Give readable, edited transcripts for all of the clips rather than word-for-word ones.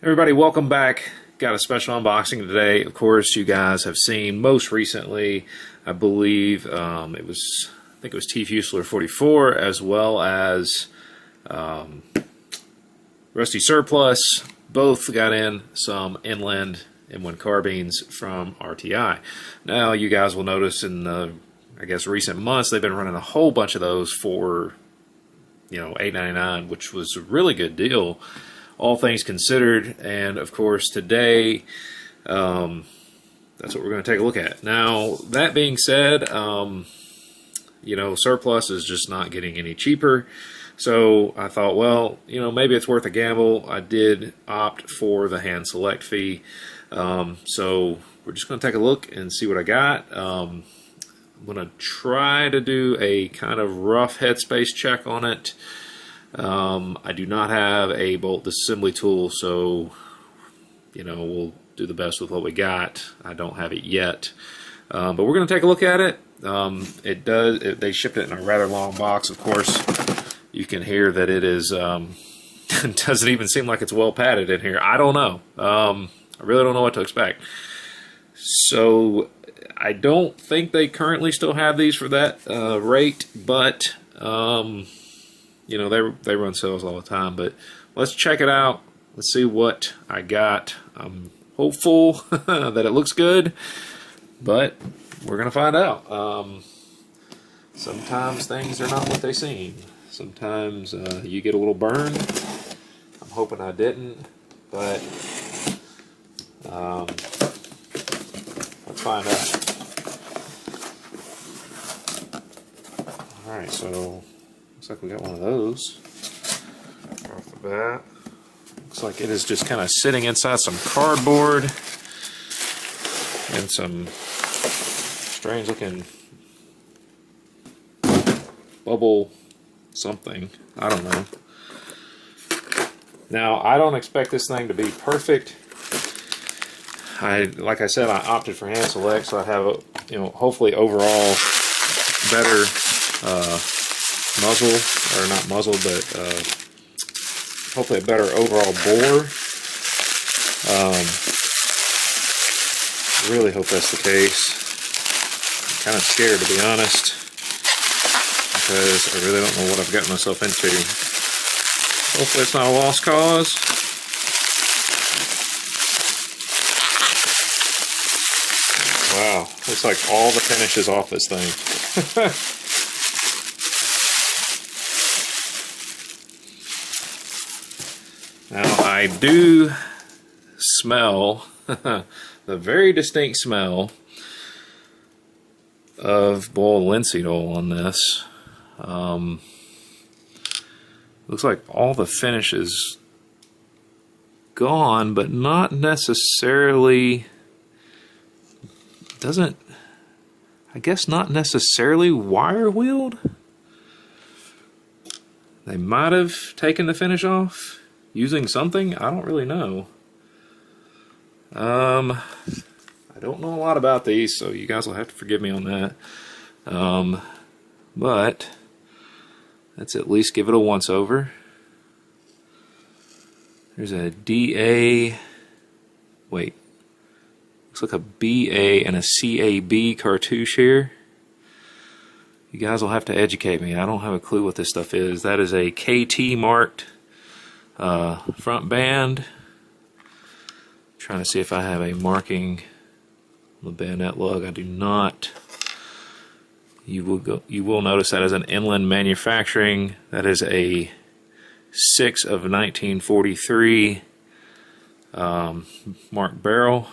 Everybody, welcome back. Got a special unboxing today. Of course, you guys have seen most recently, I believe I think it was T Fusilier 44, as well as Rusty Surplus. Both got in some Inland M1 Carbines from RTI. Now, you guys will notice in the, I guess, recent months, they've been running a whole bunch of those for, $8.99, which was a really good deal, all things considered. And of course, today, that's what we're going to take a look at. Now, that being said, Surplus is just not getting any cheaper. So I thought, well, maybe it's worth a gamble. I did opt for the hand select fee. So we're just going to take a look and see what I got. I'm going to try to do a kind of rough headspace check on it. I do not have a bolt disassembly tool, so we'll do the best with what we got. I don't have it yet, but we're going to take a look at it. They shipped it in a rather long box. Of course, you can hear that it is it doesn't even seem like it's well padded in here. I don't know. I really don't know what to expect. So I don't think they currently still have these for that rate, but they run sales all the time. But let's check it out. Let's see what I got. I'm hopeful that it looks good, but we're gonna find out. Sometimes things are not what they seem. Sometimes you get a little burn. I'm hoping I didn't, but let's find out. Alright, so looks like we got one of those off the bat. Looks like it is just kind of sitting inside some cardboard and some strange looking bubble something. I don't know. Now, I don't expect this thing to be perfect. Like I said, I opted for hand select, so I have a, hopefully overall better muzzle, or not muzzle, but hopefully a better overall bore. Really hope that's the case. I'm kind of scared, to be honest, because I really don't know what I've gotten myself into. Hopefully it's not a lost cause. Wow, looks like all the finish is off this thing. Now, I do smell the very distinct smell of boiled linseed oil on this. Looks like all the finish is gone, but not necessarily, I guess not necessarily wire wheeled. They might have taken the finish off using something. I don't really know. I don't know a lot about these, so you guys will have to forgive me on that. But let's at least give it a once over. There's a DA, wait, looks like a BA and a CAB cartouche here. You guys will have to educate me. I don't have a clue what this stuff is. That is a KT marked front band. Trying to see if I have a marking on the bayonet lug. I do not. You will notice that as an Inland manufacturing. That is a 6 of 1943 marked barrel.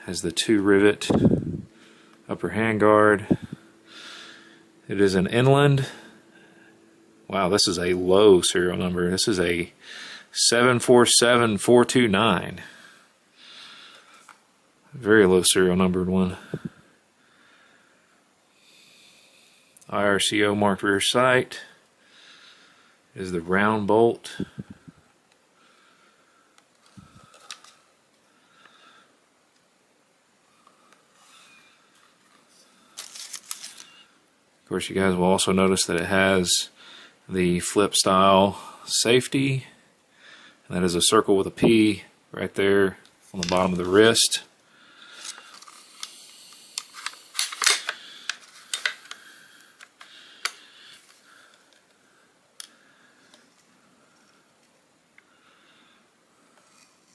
Has the 2 rivet upper handguard. It is an Inland. Wow, this is a low serial number. This is a 747429. Very low serial numbered one. IRCO marked rear sight. Is the round bolt. Of course, you guys will also notice that it has the flip style safety, and that is a circle with a P right there on the bottom of the wrist.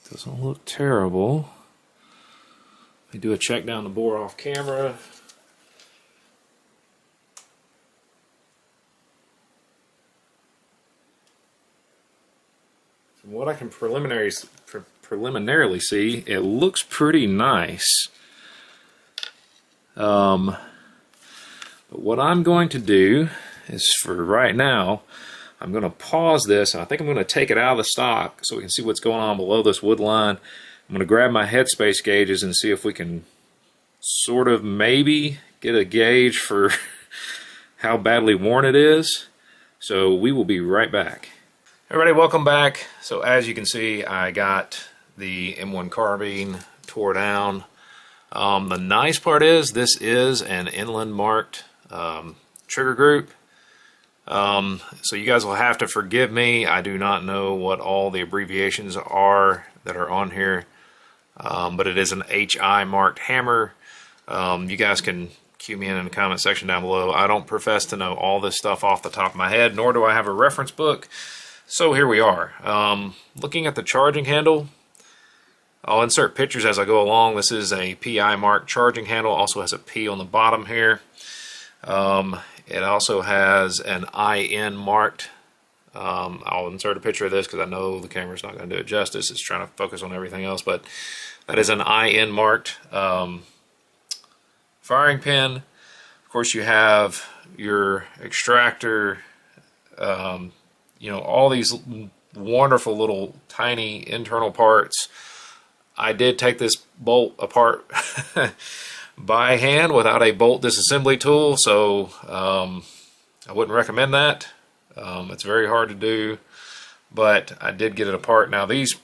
Doesn't look terrible. Let me do a check down the bore off camera. From what I can preliminarily see, it looks pretty nice. But what I'm going to do is, for right now, I'm going to pause this, and I think I'm going to take it out of the stock so we can see what's going on below this wood line. I'm going to grab my headspace gauges and see if we can sort of maybe get a gauge for how badly worn it is. So we will be right back. Everybody, welcome back. So as you can see, I got the M1 Carbine tore down. The nice part is this is an inland marked trigger group. So you guys will have to forgive me. I do not know what all the abbreviations are that are on here, but it is an HI marked hammer. You guys can cue me in the comment section down below. I don't profess to know all this stuff off the top of my head, nor do I have a reference book. So here we are. Looking at the charging handle, I'll insert pictures as I go along. This is a PI marked charging handle. Also has a P on the bottom here. It also has an IN marked. I'll insert a picture of this because I know the camera's not going to do it justice. It's trying to focus on everything else, but that is an IN marked firing pin. Of course, you have your extractor, you know, all these wonderful little tiny internal parts. I did take this bolt apart by hand without a bolt disassembly tool, so I wouldn't recommend that. It's very hard to do, but I did get it apart. Now these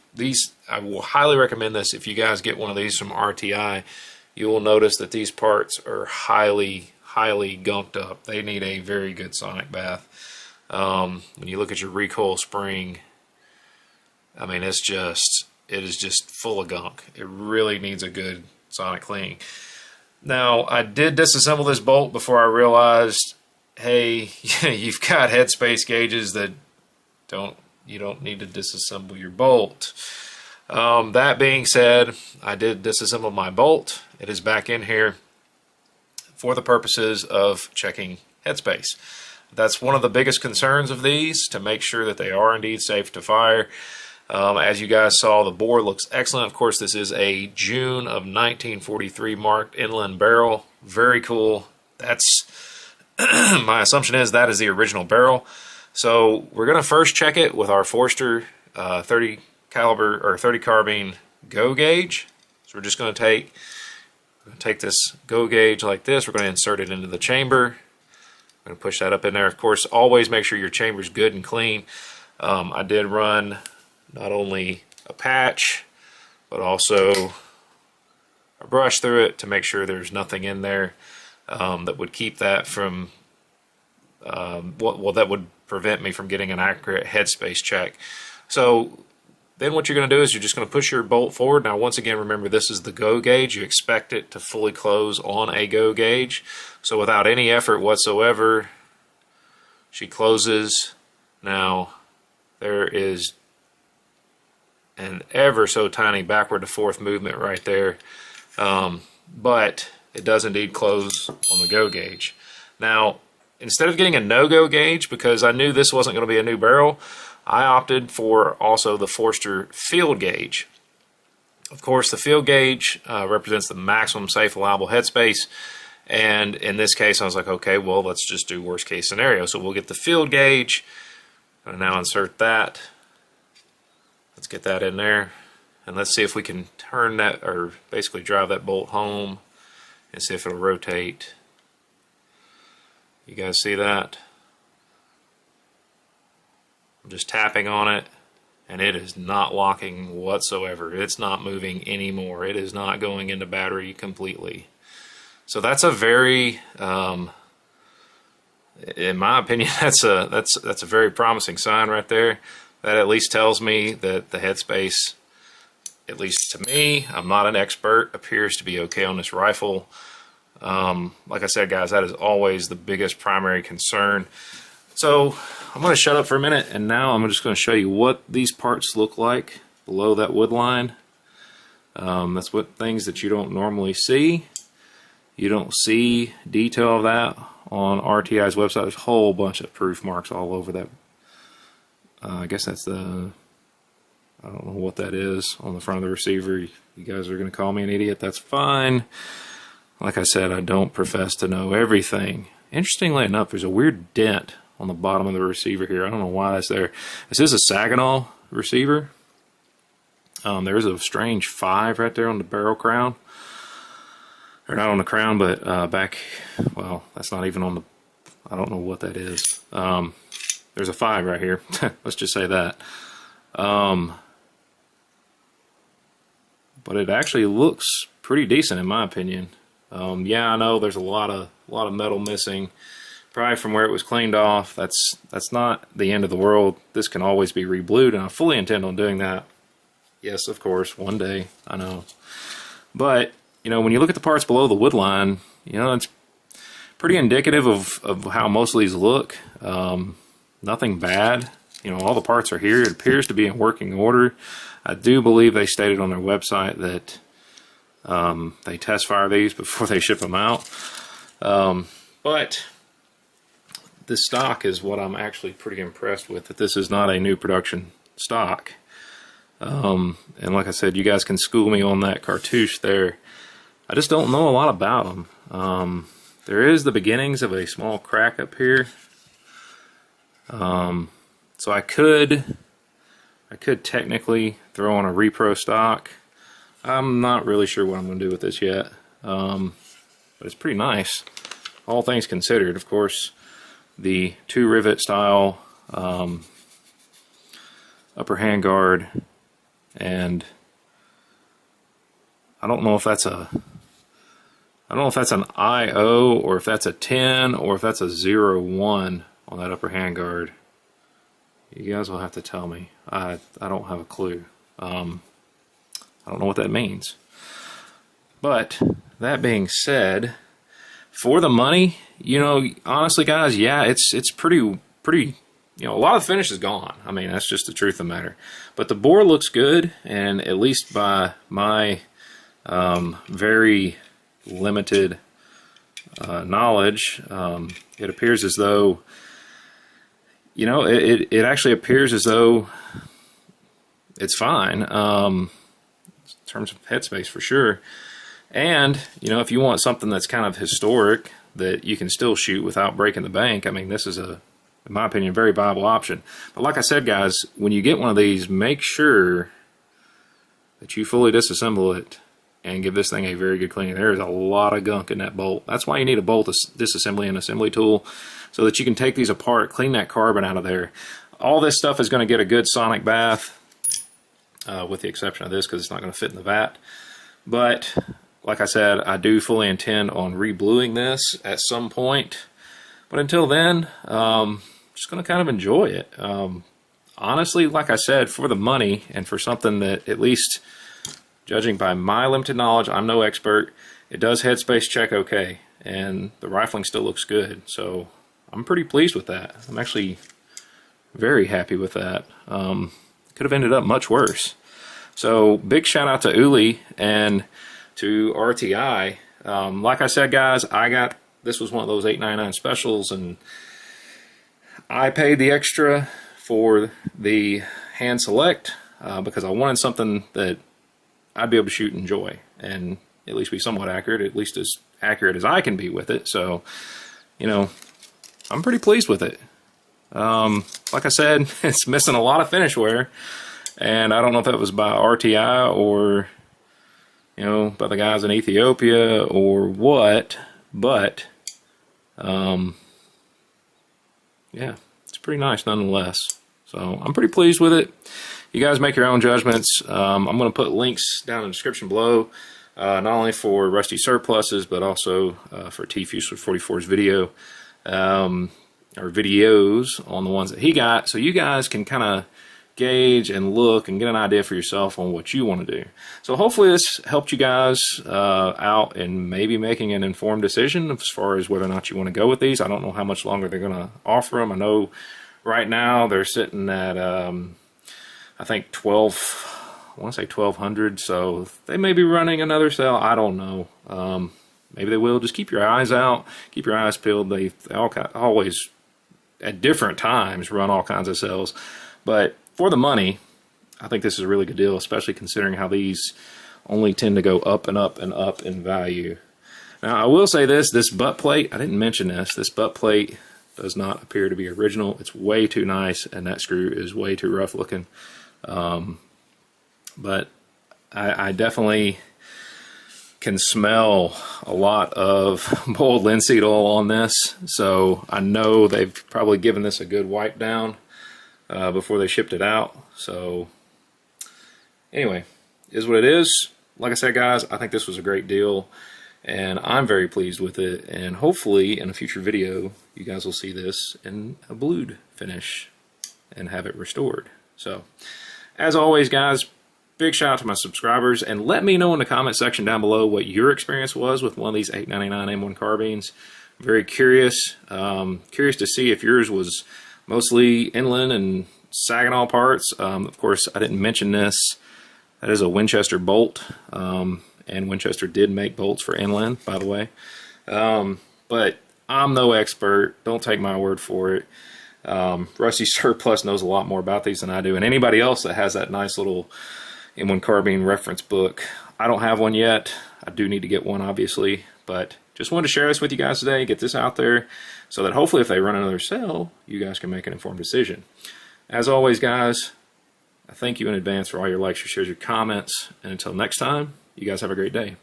I will highly recommend this. If you guys get one of these from RTI, you will notice that these parts are highly gunked up. They need a very good sonic bath. When you look at your recoil spring, I mean, it is just full of gunk. It really needs a good sonic cleaning. Now, I did disassemble this bolt before I realized, hey, you've got headspace gauges that you don't need to disassemble your bolt. That being said, I did disassemble my bolt. It is back in here for the purposes of checking headspace. That's one of the biggest concerns of these, to make sure that they are indeed safe to fire. As you guys saw, the bore looks excellent. Of course, this is a June of 1943 marked inland barrel. Very cool. That's my assumption is that is the original barrel. So we're going to first check it with our Forster 30 caliber or 30 carbine go gauge. So we're just going to take this go gauge like this. We're going to insert it into the chamber. I'm going to push that up in there. Of course, always make sure your chamber is good and clean. I did run not only a patch, but also a brush through it to make sure there's nothing in there that would keep that from, that would prevent me from getting an accurate headspace check. So then what you're going to do is you're just going to push your bolt forward. Now, once again, remember, this is the go gauge. You expect it to fully close on a go gauge. So without any effort whatsoever, she closes. Now, there is an ever so tiny backward to forth movement right there. But it does indeed close on the go gauge. Now, instead of getting a no-go gauge, because I knew this wasn't going to be a new barrel, I opted for also the Forster field gauge. Of course, the field gauge represents the maximum safe allowable headspace, and in this case I was like, okay, well, let's just do worst case scenario. So we'll get the field gauge. I'll now insert that. Let's get that in there, and let's see if we can turn that, or basically drive that bolt home and see if it'll rotate. You guys see that? I'm just tapping on it, and it is not locking whatsoever. It's not moving anymore. It is not going into battery completely. So that's a very in my opinion, that's a very promising sign right there. That at least tells me that the headspace, at least to me, I'm not an expert, appears to be okay on this rifle. Like I said, guys, that is always the biggest primary concern. So I'm going to shut up for a minute, and now I'm just going to show you what these parts look like below that wood line. That's what things that you don't normally see. You don't see detail of that on RTI's website. There's a whole bunch of proof marks all over that. I guess that's the, I don't know what that is on the front of the receiver. You guys are going to call me an idiot. That's fine. Like I said, I don't profess to know everything. Interestingly enough, there's a weird dent on the bottom of the receiver here. I don't know why that's there. This is a Saginaw receiver. There's a strange 5 right there on the barrel crown. Or not on the crown, but back, well, that's not even on the, I don't know what that is. There's a 5 right here. Let's just say that. But it actually looks pretty decent in my opinion. Yeah, I know there's a lot of metal missing, probably from where it was cleaned off. That's not the end of the world. This can always be re-blued, and I fully intend on doing that. Yes, of course, one day, I know. But you know, when you look at the parts below the wood line, you know, it's pretty indicative of how most of these look. Nothing bad. You know, all the parts are here. It appears to be in working order. I do believe they stated on their website that they test fire these before they ship them out. But the stock is what I'm actually pretty impressed with, that this is not a new production stock. And like I said, you guys can school me on that cartouche there. I just don't know a lot about them. There is the beginnings of a small crack up here. So I could technically throw on a repro stock. I'm not really sure what I'm going to do with this yet. But it's pretty nice, all things considered. Of course, the 2 rivet style upper handguard, and I don't know if that's an IO or if that's a 10 or if that's a 01 on that upper handguard. You guys will have to tell me. I don't have a clue. I don't know what that means. But that being said, for the money, you know, honestly, guys, yeah, it's pretty. You know, a lot of the finish is gone. I mean, that's just the truth of the matter. But the bore looks good, and at least by my very limited knowledge, it appears as though, you know, it actually appears as though it's fine in terms of headspace for sure. And, you know, if you want something that's kind of historic that you can still shoot without breaking the bank, I mean, this is a, in my opinion, very viable option. But like I said, guys, when you get one of these, make sure that you fully disassemble it and give this thing a very good cleaning. There is a lot of gunk in that bolt. That's why you need a bolt disassembly and assembly tool, so that you can take these apart, clean that carbon out of there. All this stuff is going to get a good sonic bath, with the exception of this because it's not going to fit in the vat. But like I said, I do fully intend on re-bluing this at some point. But until then, just going to kind of enjoy it. Honestly, like I said, for the money and for something that, at least judging by my limited knowledge, I'm no expert, it does headspace check okay, and the rifling still looks good. So I'm pretty pleased with that. I'm actually very happy with that. Could have ended up much worse. So big shout out to Uli and to RTI. Like I said, guys, this was one of those $8.99 specials, and I paid the extra for the hand select because I wanted something that I'd be able to shoot and enjoy, and at least be somewhat accurate, at least as accurate as I can be with it. So, you know, I'm pretty pleased with it. Like I said, it's missing a lot of finish wear, and I don't know if that was by RTI or, you know, by the guys in Ethiopia or what, but yeah, it's pretty nice nonetheless. So I'm pretty pleased with it. You guys make your own judgments. I'm going to put links down in the description below, not only for Rusty Surpluses, but also for T-Fuse 44's video. or videos on the ones that he got, so you guys can kind of gauge and look and get an idea for yourself on what you want to do. So hopefully this helped you guys out in maybe making an informed decision as far as whether or not you want to go with these. I don't know how much longer they're going to offer them. I know right now they're sitting at I think 12, I want to say 1,200, so they may be running another sale. I don't know. Maybe they will. Just keep your eyes out, keep your eyes peeled. They always at different times run all kinds of sales, but for the money, I think this is a really good deal, especially considering how these only tend to go up and up and up in value. Now, I will say this butt plate, I didn't mention this butt plate does not appear to be original. It's way too nice, and that screw is way too rough looking. But I definitely can smell a lot of boiled linseed oil on this, so I know they've probably given this a good wipe down before they shipped it out. So anyway, is what it is. Like I said, guys, I think this was a great deal, and I'm very pleased with it, and hopefully in a future video you guys will see this in a blued finish and have it restored. So as always, guys, big shout out to my subscribers, and let me know in the comment section down below what your experience was with one of these $8.99 M1 carbines. I'm very curious to see if yours was mostly Inland and Saginaw parts. Of course, I didn't mention this. That is a Winchester bolt, and Winchester did make bolts for Inland, by the way. But I'm no expert. Don't take my word for it. Rusty Surplus knows a lot more about these than I do, and anybody else that has that nice little M1 Carbine reference book. I don't have one yet. I do need to get one, obviously, but just wanted to share this with you guys today, get this out there, so that hopefully if they run another sale, you guys can make an informed decision. As always, guys, I thank you in advance for all your likes, your shares, your comments, and until next time, you guys have a great day.